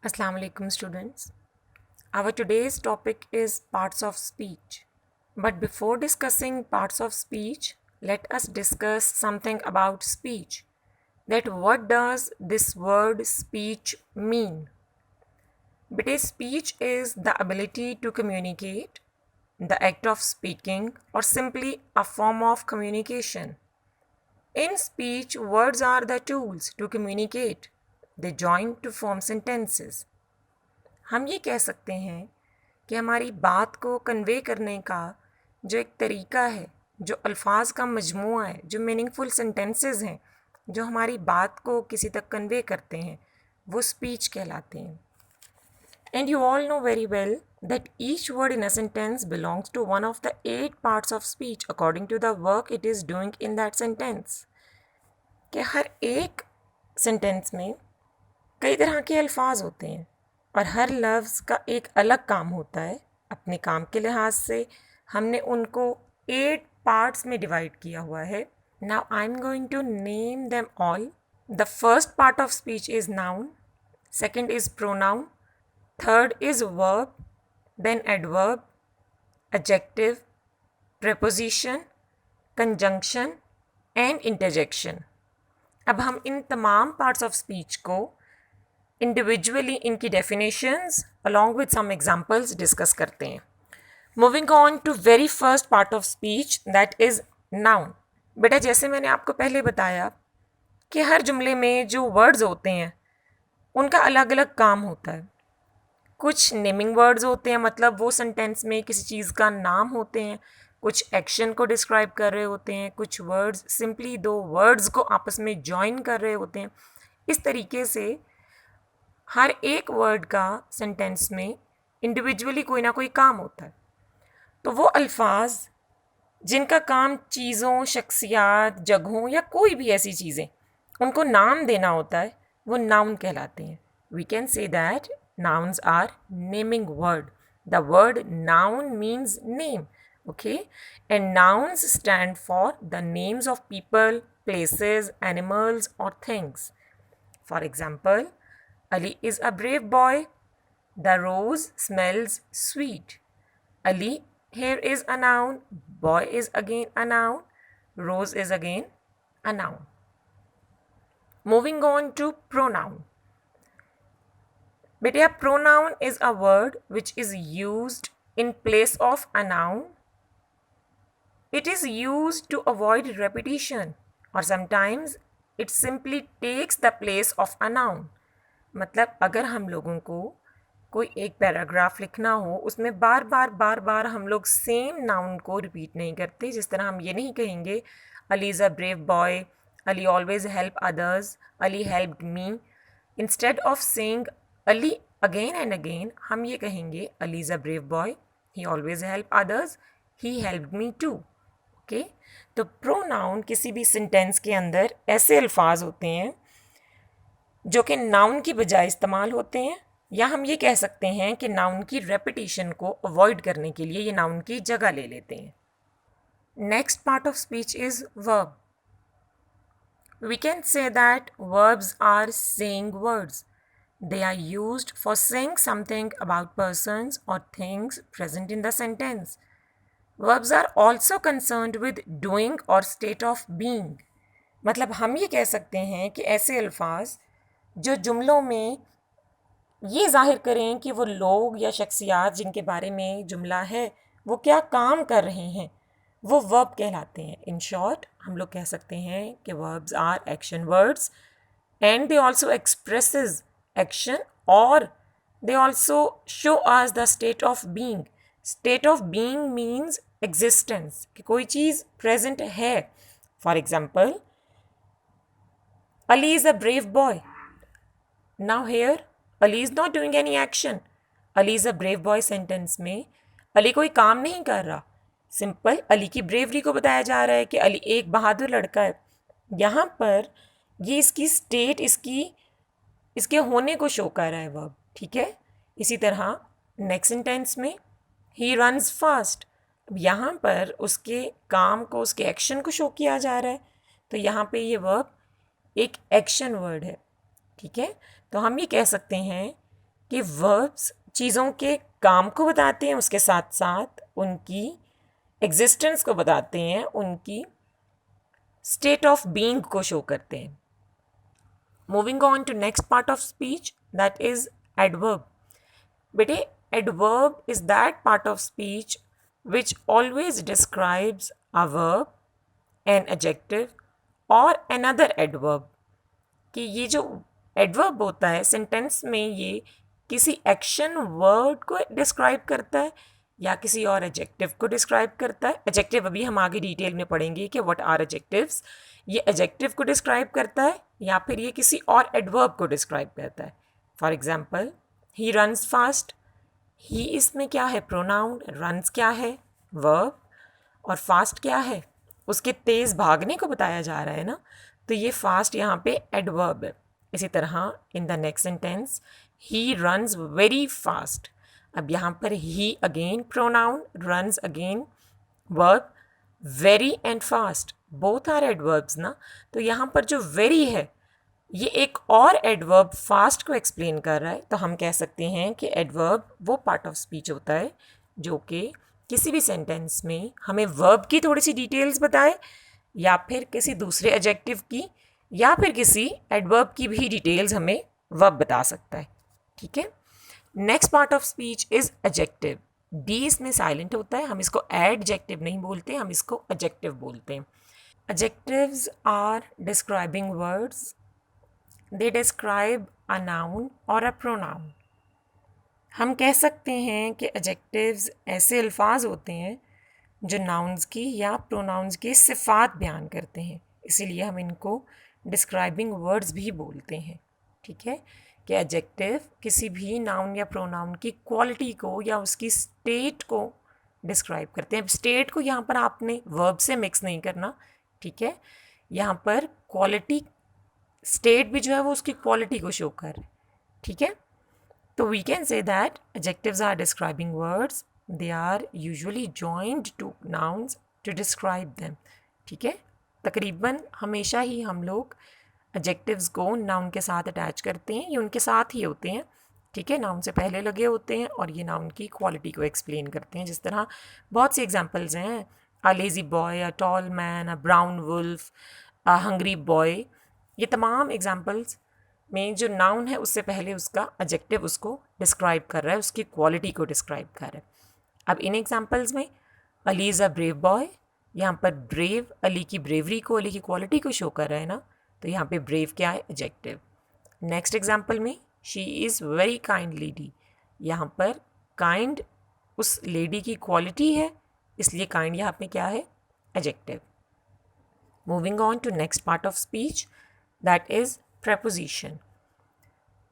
Assalamu alaikum students. Our today's topic is parts of speech. But before discussing parts of speech, let us discuss something about speech. That what does this word speech mean? Because speech is the ability to communicate, the act of speaking, or simply a form of communication. In speech, words are the tools to communicate. They join to form sentences. हम ये कह सकते हैं कि हमारी बात को convey करने का जो एक तरीका है, जो अल्फाज का मजमूआ है, जो मीनिंगफुल सेंटेंसेस हैं, जो हमारी बात को किसी तक कन्वे करते हैं, वो स्पीच कहलाते हैं. And you all know very well that each word in a sentence belongs to one of the 8 parts of speech according to the work it is doing in that sentence. कि हर एक sentence में कई तरह के अल्फाज होते हैं और हर लफ्ज़ का एक अलग काम होता है. अपने काम के लिहाज से हमने उनको 8 पार्ट्स में डिवाइड किया हुआ है. Now I am going to name them all. The first part of speech is noun, second is pronoun, third is verb, then adverb, adjective, preposition, conjunction and interjection. अब हम इन तमाम पार्ट्स ऑफ स्पीच को individually इनकी definitions along with some examples discuss करते हैं. Moving on to very first part of speech that is noun. बेटा जैसे मैंने आपको पहले बताया कि हर जुमले में जो वर्ड्स होते हैं उनका अलग अलग काम होता है. कुछ नेमिंग वर्ड्स होते हैं, मतलब वो सेंटेंस में किसी चीज़ का नाम होते हैं, कुछ एक्शन को डिस्क्राइब कर रहे होते हैं, कुछ वर्ड्स सिंपली दो वर्ड्स को आपस में जॉइन कर रहे होते हैं. इस तरीके से हर एक वर्ड का सेंटेंस में इंडिविजुअली कोई ना कोई काम होता है. तो वो अल्फाज जिनका काम चीज़ों, शख्सियात, जगहों या कोई भी ऐसी चीज़ें उनको नाम देना होता है, वो नाउन कहलाते हैं. We can say that nouns are naming word. The word noun means name, okay? And nouns stand for the names of people, places, animals or things. For example, Ali is a brave boy. The rose smells sweet. Ali here is a noun. Boy is again a noun. Rose is again a noun. Moving on to pronoun. बेटा pronoun is a word which is used in place of a noun. It is used to avoid repetition or sometimes it simply takes the place of a noun. मतलब अगर हम लोगों को कोई एक paragraph लिखना हो, उसमें बार बार हम लोग सेम नाउन को रिपीट नहीं करते. जिस तरह हम ये नहीं कहेंगे Ali is a brave boy, Ali always help others, Ali helped me. Instead of saying Ali again and again, हम ये कहेंगे Ali is a brave boy, he always help others, he helped me too. Okay? तो प्रोनाउन किसी भी sentence के अंदर ऐसे अल्फाज होते हैं जो कि नाउन की बजाय इस्तेमाल होते हैं, या हम ये कह सकते हैं कि नाउन की रेपिटेशन को अवॉइड करने के लिए ये नाउन की जगह ले लेते हैं. Next part of speech is verb. We can say that verbs are saying words. They are used for saying something about persons or things present in the sentence. Verbs are also concerned with doing or state of being. मतलब हम ये कह सकते हैं कि ऐसे अल्फाज जो जुमलों में ये जाहिर करें कि वो लोग या शख्सियात जिनके बारे में जुमला है वो क्या काम कर रहे हैं, वो वर्ब कहलाते हैं. इन शॉर्ट हम लोग कह सकते हैं कि verbs are action words and they also expresses action or they also show us the state of being. State of being means existence, कि कोई चीज़ present है. For example, Ali is a brave boy. Now here Ali is not doing any action. Ali is a brave boy sentence में अली कोई काम नहीं कर रहा, simple Ali की ब्रेवरी को बताया जा रहा है कि अली एक बहादुर लड़का है. यहाँ पर ये इसकी स्टेट, इसके होने को शो कर रहा है वर्ब. ठीक है. इसी तरह नेक्स्ट सेंटेंस में ही रन्स फास्ट. अब यहाँ पर उसके काम को, उसके एक्शन को शो किया जा रहा है, तो यहाँ पे ये वर्ब एक एक्शन वर्ड है. ठीक है. तो हम ये कह सकते हैं कि वर्ब्स चीज़ों के काम को बताते हैं, उसके साथ साथ उनकी एग्जिस्टेंस को बताते हैं, उनकी स्टेट ऑफ बीइंग को शो करते हैं. Moving on to next part of speech, that is adverb. बेटे, adverb is that part of speech which always describes a verb, an adjective or another adverb. कि ये जो एडवर्ब होता है sentence में, ये किसी एक्शन वर्ड को डिस्क्राइब करता है या किसी और एडजेक्टिव को डिस्क्राइब करता है. एडजेक्टिव अभी हम आगे डिटेल में पढ़ेंगे कि व्हाट आर एडजेक्टिव्स. ये एडजेक्टिव को डिस्क्राइब करता है या फिर ये किसी और एडवर्ब को डिस्क्राइब करता है. For example, he runs fast. He इसमें क्या है? प्रोनाउन. रन्स क्या है? वर्ब. और फास्ट क्या है? उसके तेज़ भागने को बताया जा रहा है ना, तो ये फास्ट यहाँ पे एडवर्ब है. इसी तरह in the next sentence, he runs very fast. अब यहाँ पर he again pronoun, runs again verb, very and fast both are adverbs ना. तो यहाँ पर जो वेरी है ये एक और एडवर्ब फास्ट को एक्सप्लेन कर रहा है. तो हम कह सकते हैं कि एडवर्ब वो पार्ट ऑफ स्पीच होता है जो कि किसी भी सेंटेंस में हमें वर्ब की थोड़ी सी डिटेल्स बताए या फिर किसी दूसरे एडजेक्टिव की या फिर किसी एडवर्ब की भी डिटेल्स हमें वर्ब बता सकता है. ठीक है. Next part of speech is adjective. D इसमें साइलेंट होता है. हम इसको एडजेक्टिव नहीं बोलते, हम इसको एडजेक्टिव बोलते हैं. Adjectives are describing words. They describe a noun or a pronoun. हम कह सकते हैं कि एडजेक्टिव्स ऐसे अल्फाज होते हैं जो नाउन्स की या प्रोनाउंस की सिफ़ात बयान करते हैं, इसीलिए हम इनको डिस्क्राइबिंग वर्ड्स भी बोलते हैं. ठीक है, कि एडजेक्टिव किसी भी नाउन या प्रोनाउन की क्वालिटी को या उसकी स्टेट को डिस्क्राइब करते हैं. स्टेट को यहाँ पर आपने वर्ब से मिक्स नहीं करना. ठीक है, यहाँ पर क्वालिटी, स्टेट भी जो है वो उसकी क्वालिटी को शो कर. ठीक है, तो we can say that adjectives are describing words. They are usually joined to nouns to describe them. ठीक है, तकरीबन हमेशा ही हम लोग एडजेक्टिव्स को नाउन के साथ अटैच करते हैं, ये उनके साथ ही होते हैं. ठीक है, नाउन से पहले लगे होते हैं और ये नाउन की क्वालिटी को एक्सप्लेन करते हैं. जिस तरह बहुत सी एग्जाम्पल्स हैं, a lazy boy, a tall man, a brown wolf, a hungry boy. ये तमाम एग्जाम्पल्स में जो नाउन है उससे पहले उसका एडजेक्टिव उसको डिस्क्राइब कर रहा है, उसकी क्वालिटी को डिस्क्राइब कर रहा है. अब इन एग्जाम्पल्स में Ali is a brave boy, यहाँ पर ब्रेव अली की ब्रेवरी को, अली की क्वालिटी को शो कर रहा है ना, तो यहाँ पे ब्रेव क्या है? एडजेक्टिव. नेक्स्ट एग्जाम्पल में she is very kind lady, यहाँ पर काइंड उस लेडी की क्वालिटी है, इसलिए काइंड यहाँ पे क्या है? Adjective. Moving on to next part of speech, that is preposition.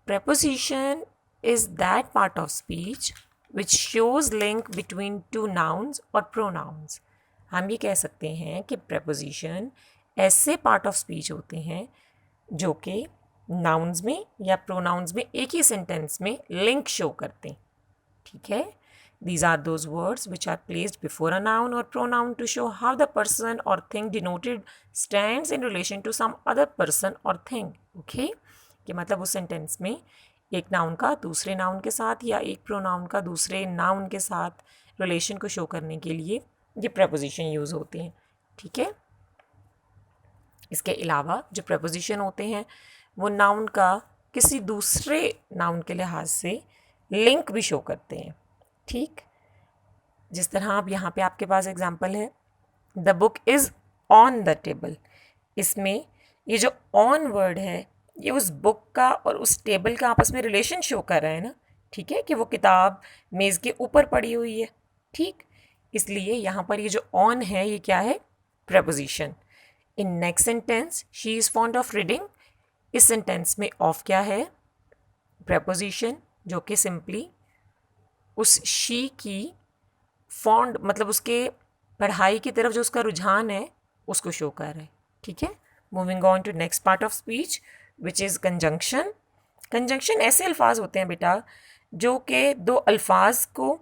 Preposition is that part of speech which shows link between two nouns or pronouns. हम ये कह सकते हैं कि preposition ऐसे part of speech होते हैं जो कि nouns में या pronouns में एक ही sentence में link show करते हैं. ठीक है, these are those words which are placed before a noun or pronoun to show how the person or thing denoted stands in relation to some other person or thing. Okay, कि मतलब उस sentence में एक noun का दूसरे noun के साथ या एक प्रोनाउन का दूसरे नाउन के साथ रिलेशन को शो करने के लिए ये प्रपोजिशन यूज़ होते हैं. ठीक है, इसके अलावा जो प्रपोजिशन होते हैं वो नाउन का किसी दूसरे नाउन के लिहाज से लिंक भी शो करते हैं. ठीक, जिस तरह आप यहाँ पे आपके पास एग्जाम्पल है, the book is on the table. इसमें ये जो ऑन वर्ड है ये उस बुक का और उस टेबल का आपस में रिलेशन शो कर रहा है ना. ठीक है, कि वो किताब मेज़ के ऊपर पड़ी हुई है. ठीक, इसलिए यहाँ पर ये जो ऑन है ये क्या है? Preposition. In next sentence, she is fond of reading, इस सेंटेंस में ऑफ क्या है? प्रपोजिशन, जो कि सिंपली उस शी की फॉन्ड मतलब उसके पढ़ाई की तरफ जो उसका रुझान है उसको शो कर रहा है. ठीक है, moving on to next part of speech which is conjunction. Conjunction ऐसे अल्फाज होते हैं बेटा जो कि दो अल्फाज को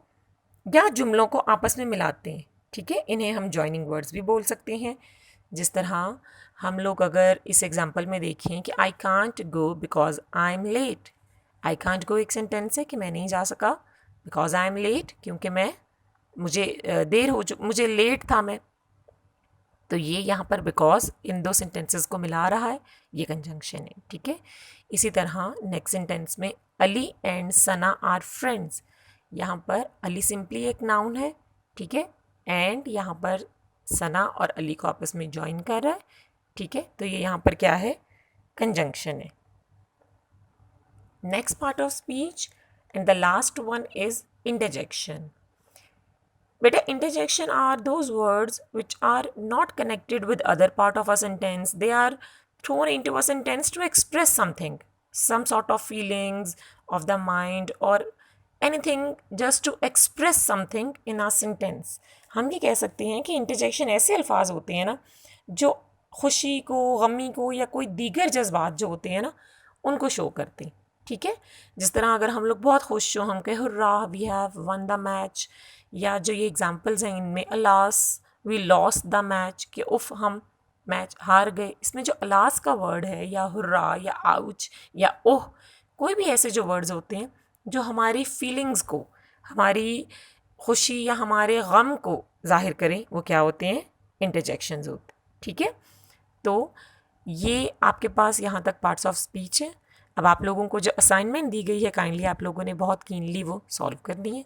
या जुमलों को आपस में मिलाते हैं. ठीक है, इन्हें हम जॉइनिंग वर्ड्स भी बोल सकते हैं. जिस तरह हम लोग अगर इस एग्जांपल में देखें कि I can't go because I am late. I can't go एक सेंटेंस है कि मैं नहीं जा सका, बिकॉज आई एम लेट, क्योंकि मुझे देर हो मुझे लेट था मैं। तो ये यहाँ पर बिकॉज इन दो सेंटेंसेस को मिला रहा है, ये कंजंक्शन है, ठीक है। इसी तरह नेक्स्ट सेंटेंस में Ali and Sana are friends, यहाँ पर अली सिंपली एक नाउन है, ठीक है, एंड यहाँ पर सना और अली को आपस में ज्वाइन कर रहा है, ठीक है। तो ये यहाँ पर क्या है, कंजंक्शन है। Next part of speech and the last one is interjection. Beta, interjection are those words which are not connected with other part of a sentence. They are thrown into a sentence to express something, some sort of feelings of the mind or anything, just to express something in a sentence. हम ये कह सकते हैं कि interjection ऐसे अल्फाज होते हैं ना जो खुशी को, गमी को या कोई दीगर जज्बात जो होते हैं ना उनको शो करते हैं, ठीक है। जिस तरह अगर हम लोग बहुत खुश हो, हम कहें hurray we have won the match, या जो ये एग्जांपल्स हैं इनमें alas we lost the match, कि उफ हम मैच हार गए, इसमें जो अलास का वर्ड है या हुर्रा या आउच या ओह, कोई भी ऐसे जो वर्ड्स होते हैं जो हमारी फीलिंग्स को, हमारी खुशी या हमारे गम को जाहिर करें, वो क्या होते हैं, इंटरजेक्शंस होते हैं, ठीक है। तो ये आपके पास यहाँ तक पार्ट्स ऑफ स्पीच है। अब आप लोगों को जो असाइनमेंट दी गई है, काइंडली आप लोगों ने बहुत कीनली वो सॉल्व करनी है।